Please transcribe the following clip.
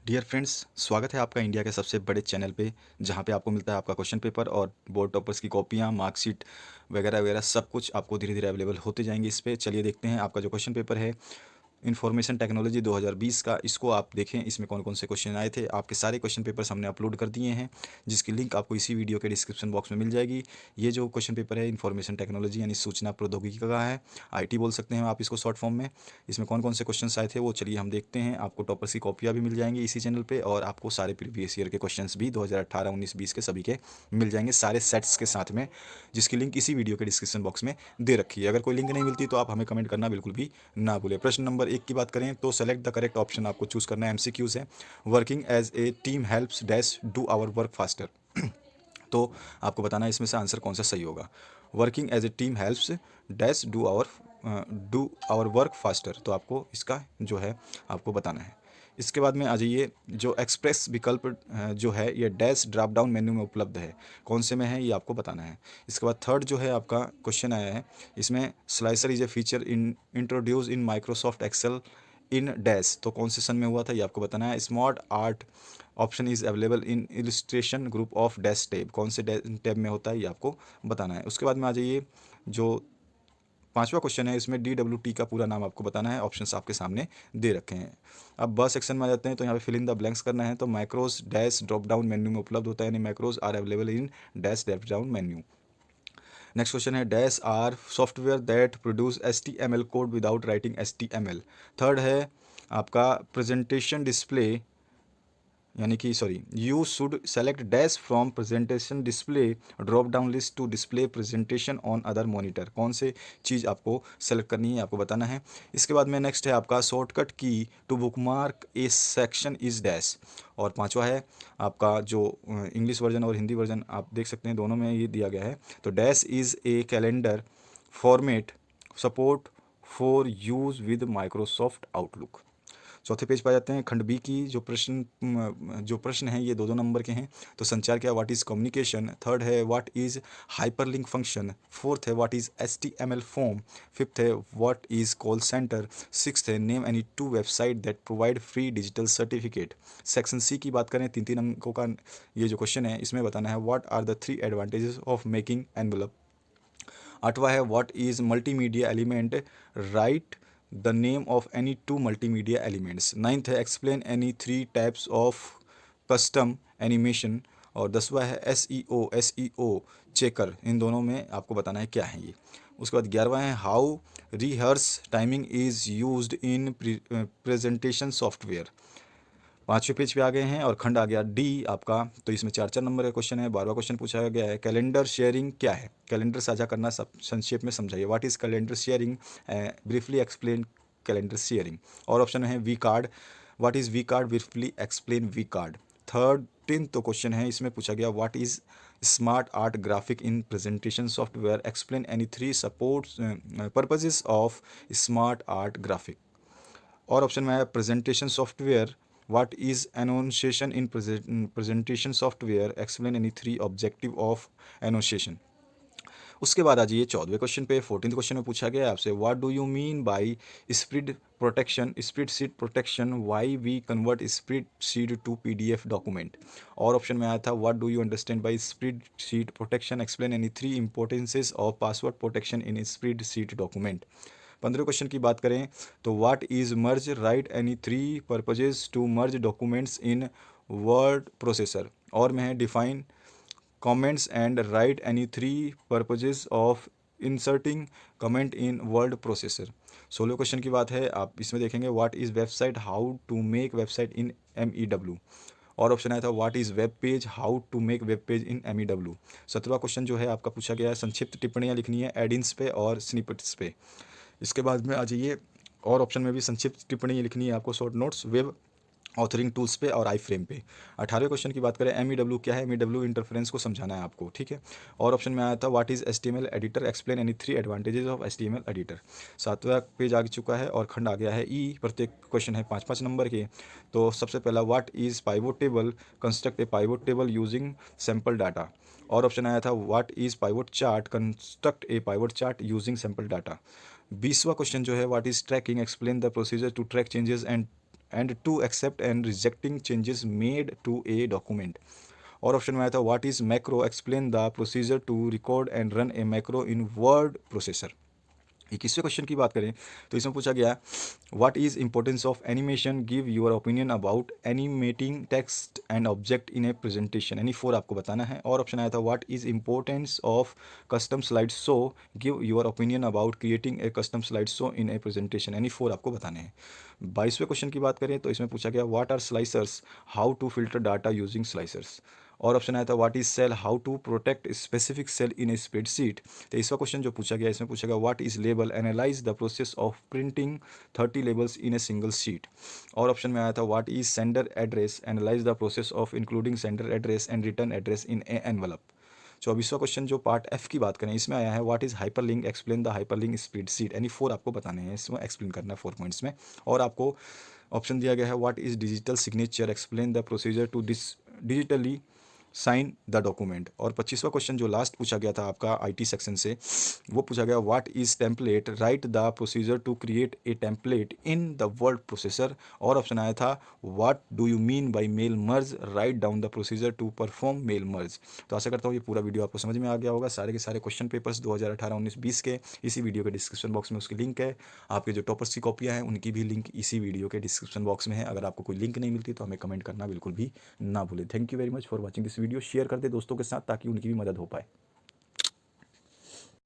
Dear friends, स्वागत है आपका इंडिया के सबसे बड़े चैनल पे, जहाँ पे आपको मिलता है आपका क्वेश्चन पेपर और बोर्ड टॉपर्स की कॉपियाँ, मार्कशीट वगैरह वगैरह सब कुछ आपको धीरे धीरे अवेलेबल होते जाएंगे इस पे। चलिए देखते हैं आपका जो क्वेश्चन पेपर है इन्फॉर्मेशन टेक्नोलॉजी 2020 का, इसको आप देखें। इसमें कौन कौन से क्वेश्चन आए थे। आपके सारे क्वेश्चन पेपर्स हमने अपलोड कर दिए हैं, जिसकी लिंक आपको इसी वीडियो के डिस्क्रिप्शन बॉक्स में मिल जाएगी। ये जो क्वेश्चन पेपर है इन्फॉर्मेशन टेक्नोलॉजी यानी सूचना प्रौद्योगिकी का है, आईटी बोल सकते हैं आप इसको शॉर्ट फॉर्म में। इसमें कौन कौन से क्वेश्चन आए थे वो चलिए हम देखते हैं। आपको टॉपर्स की कॉपियाँ भी मिल जाएंगी इसी चैनल पर, और आपको सारे प्रीवियस ईयर के क्वेश्चन भी 2018, 19, 20 के सभी के मिल जाएंगे, सारे सेट्स के साथ में, जिसकी लिंक इसी वीडियो के डिस्क्रिप्शन बॉक्स में दे रखी है। अगर कोई लिंक नहीं मिलती तो आप हमें कमेंट करना बिल्कुल भी ना भूलें। प्रश्न नंबर 1 की बात करें तो सेलेक्ट द करेक्ट ऑप्शन आपको चूज करना है। एमसीक्यूज है। Working as a team helps dash do our work faster. तो आपको बताना है इसमें से आंसर कौन सा सही होगा। Working as a team helps dash do our work faster, तो आपको इसका जो है आपको बताना है। इसके बाद में आ जाइए, जो एक्सप्रेस विकल्प जो है ये डैश ड्रॉप डाउन मेन्यू में उपलब्ध है, कौन से में है ये आपको बताना है। इसके बाद थर्ड जो है आपका क्वेश्चन आया है, इसमें slicer is a feature introduce in Microsoft Excel in dash, तो कौन से सन में हुआ था ये आपको बताना है। Smart art option is available in illustration group of dash tab, कौन से टैब में होता है ये आपको बताना है। उसके बाद में आ जाइए, जो पांचवा क्वेश्चन है, इसमें DWT का पूरा नाम आपको बताना है। ऑप्शंस आपके सामने दे रखे हैं। अब ब सेक्शन में आ जाते हैं, तो यहाँ पे फिल इन द ब्लैंक्स करना है। तो macros dash drop down menu में उपलब्ध होता है, यानी macros are available in dash drop down menu. Next question है, dash are software that produce HTML code without writing HTML। Third है आपका प्रेजेंटेशन डिस्प्ले, यानी कि sorry, you should select dash from presentation display drop down list to display presentation on other monitor, कौन से चीज़ आपको select करनी है आपको बताना है। इसके बाद में नेक्स्ट है आपका shortcut key to bookmark a section is dash. और पांचवा है आपका, जो इंग्लिश वर्जन और हिंदी वर्जन आप देख सकते हैं, दोनों में ये दिया गया है। तो dash is a calendar format support for use with Microsoft outlook. चौथे पेज पर जाते हैं, खंड बी की जो प्रश्न हैं ये दो दो नंबर के हैं। तो संचार क्या, व्हाट इज़ कम्युनिकेशन। थर्ड है what is hyperlink function. Fourth है what is HTML form. Fifth है what is call centre. Sixth है name any two website that provide free digital certificate. Section C की बात करें, तीन तीन अंकों का ये जो क्वेश्चन है, इसमें बताना है what are the 3 advantages of making envelope. आठवां है what is multimedia element, write the name of any two multimedia elements. Ninth है explain any 3 types of custom animation. और 10वां है SEO चेकर, इन दोनों में आपको बताना है क्या है ये। उसके बाद 11वां है how rehearse timing is used in presentation software. पाँचवें पेज पे आ गए हैं और खंड आ गया डी आपका। तो इसमें 4 4 नंबर का क्वेश्चन है। 12वां क्वेश्चन पूछा गया है, कैलेंडर शेयरिंग क्या है। कैलेंडर साझा करना सब संक्षेप में समझाइए। What is calendar sharing, briefly explain calendar sharing. और ऑप्शन है V card, what is V card, briefly explain V card. 13 तो क्वेश्चन है, इसमें पूछा गया what is smart art graphic in presentation software, explain any 3 supports purposes of smart art graphic. और option में है presentation software, what is enunciation in presentation software, explain any 3 objective of enunciation. उसके बाद आ जाइए 14वें क्वेश्चन पे। 14th question में पूछा गया आपसे what do you mean by spread protection, spreadsheet protection, why we convert spreadsheet to PDF document. और option में आया था what do you understand by spreadsheet protection, explain any 3 importances of password protection in spreadsheet document. 15 question की बात करें तो what is merge, write any 3 purposes to merge documents in word processor. और में है define comments and write any 3 purposes of inserting comment in word processor. 16 question की बात है, आप इसमें देखेंगे what is website, how to make website in MEW। और ऑप्शन आया था what is web page, how to make web page in MEW। 17वां क्वेश्चन जो है आपका पूछा गया है, संक्षिप्त टिप्पणियाँ लिखनी है एडिन्स पे और स्निपेट्स पे। इसके बाद में आ जाइए, और ऑप्शन में भी संक्षिप्त टिप्पणी लिखनी है आपको, short notes web authoring tools पे और आई फ्रेम पे। 18वें क्वेश्चन की बात करें, MEW क्या है, MEW इंटरफेरेंस को समझाना है आपको, ठीक है। और ऑप्शन में आया था what is HTML editor, explain any 3 advantages of HTML editor. 7वां पेज आ चुका है और खंड आ गया है ई। प्रत्येक क्वेश्चन है 5 5 नंबर के। तो सबसे पहला what is pivot table, construct a pivot table using sample data. और ऑप्शन आया था what is pivot chart, construct a pivot chart using sample data. 20वां क्वेश्चन जो है what is tracking, explain the procedure to track changes and to accept and rejecting changes made to a document. और option में आया था what is macro, explain the procedure to record and run a macro in word processor. 21वें question की बात करें तो इसमें पूछा गया what is importance of animation, give your opinion about animating text and object in A presentation, यानी 4 आपको बताना है। और ऑप्शन आया था what is importance of custom slide show, give your opinion about creating a custom slide show in A presentation, यानी 4 आपको बताने हैं। 22वें क्वेश्चन की बात करें तो इसमें पूछा गया what are slicers, how to filter data using slicers. और ऑप्शन आया था what is cell, how to protect specific cell in a spreadsheet. तो इसका क्वेश्चन जो पूछा गया इसमें पूछा गया what is label, analyse the process of printing 30 labels in a single sheet. और ऑप्शन में आया था what is sender address, analyse the process of including sender address and return address in A envelope. 24वां question जो part F की बात करें इसमें आया है what is hyperlink, explain the hyperlink spreadsheet, यानी 4 आपको बताने हैं, इसमें एक्सप्लेन करना है 4 पॉइंट्स में। और आपको ऑप्शन दिया गया है what is digital signature, explain the procedure to digitally sign the document. और 25वां क्वेश्चन जो लास्ट पूछा गया था आपका आईटी सेक्शन से, वो पूछा गया what is template, write the procedure to create a template in the word processor. और ऑप्शन आया था what do you mean by mail merge, write down the procedure to perform mail merge. तो आशा करता हूँ ये पूरा वीडियो आपको समझ में आ गया होगा। सारे के सारे क्वेश्चन पेपर्स 2018-19-20 के इसी वीडियो के डिस्क्रिप्शन बॉक्स में उसकी लिंक है। आपके जो टॉपर्स की कॉपियाँ हैं उनकी भी लिंक इसी वीडियो के डिस्क्रिप्शन बॉक्स में है। अगर आपको कोई लिंक नहीं मिलती तो हमें कमेंट करना बिल्कुल भी ना भूलें। Thank you very much for watching this video. Share कर दे दोस्तों के साथ ताकि उनकी भी मदद हो पाए।